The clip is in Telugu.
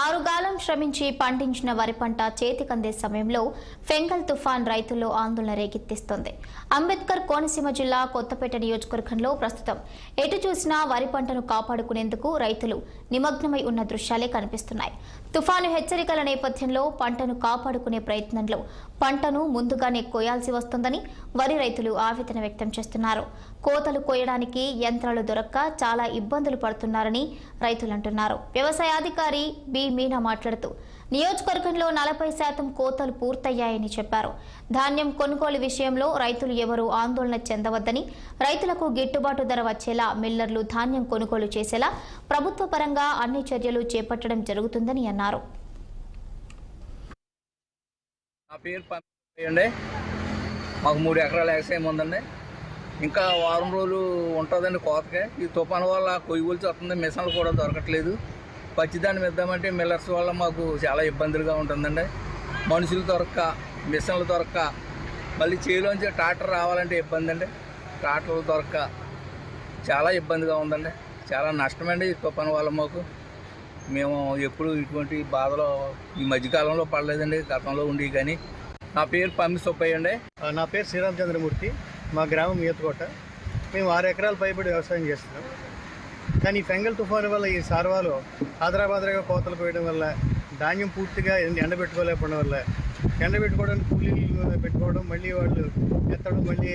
ఆరుగాలం శ్రమించి పండించిన వరి పంట చేతికందే సమయంలో ఫెంగల్ తుఫాన్ రైతుల్లో ఆందోళన రేకెత్తిస్తోంది. అంబేద్కర్ కోనసీమ జిల్లా కొత్తపేట నియోజకవర్గంలో ప్రస్తుతం ఎటు చూసినా వరి పంటను కాపాడుకునేందుకు రైతులు నిమగ్నమై ఉన్న దృశ్యాలే కనిపిస్తున్నాయి. తుఫాను హెచ్చరికల నేపథ్యంలో పంటను కాపాడుకునే ప్రయత్నంలో పంటను ముందుగానే కోయాల్సి వస్తోందని వరి రైతులు ఆవేదన వ్యక్తం చేస్తున్నారు. కోతలు కోయడానికి యంత్రాలు దొరక్క చాలా ఇబ్బందులు పడుతున్నారని రైతులు అంటున్నారు. వ్యవసాయాధికారి బి మీనా మాట్లాడుతూ నియోజకవర్గంలో 40% కోతలు పూర్తయ్యాయని చెప్పారు. ధాన్యం కొనుగోలు విషయంలో రైతులు ఎవరూ ఆందోళన చెందవద్దని, రైతులకు గిట్టుబాటు ధర వచ్చేలా మిల్లర్లు ధాన్యం కొనుగోలు చేసేలా ప్రభుత్వ పరంగా అన్ని చర్యలు చేపట్టడం జరుగుతుందని అన్నారు. మాకు 3 ఎకరాల వ్యవసాయం ఉందండి. ఇంకా వారం రోజులు ఉంటుందండి కోతకే. ఈ తుఫాను వల్ల కొయ్యవలసి వస్తుంది, మిషన్లు కూడా దొరకట్లేదు. పచ్చిదాన్ని ఇద్దామంటే మిల్లర్స్ వల్ల మాకు చాలా ఇబ్బందులుగా ఉంటుందండి. మనుషులు దొరక్క, మిషన్లు దొరక్క, మళ్ళీ చేలోంచి ట్రాక్టర్ రావాలంటే ఇబ్బంది అండి. ట్రాక్టర్లు దొరక్క చాలా ఇబ్బందిగా ఉందండి. చాలా నష్టమండి ఈ తుఫాను వల్ల మాకు. మేము ఎప్పుడు ఇటువంటి బాధలో ఈ మధ్యకాలంలో పడలేదండి, గతంలో ఉండి. కానీ నా పేరు పమ్మి సుబ్బయ్య అండి. నా పేరు శ్రీరామచంద్రమూర్తి. మా గ్రామం ఈతకోట. మేము 6 ఎకరాల పైబడి వ్యవసాయం చేస్తున్నాం. కానీ ఈ ఫెంగల్ తుఫాను వల్ల ఈ సార్వాలో ఆదరాబాదరాగా కోతలు పోయడం వల్ల ధాన్యం పూర్తిగా ఎండబెట్టుకోలేకపోవడం వల్ల ఎండబెట్టుకోవడానికి కూలీలు పెట్టుకోవడం, మళ్ళీ వాళ్ళు ఎత్తడం, మళ్ళీ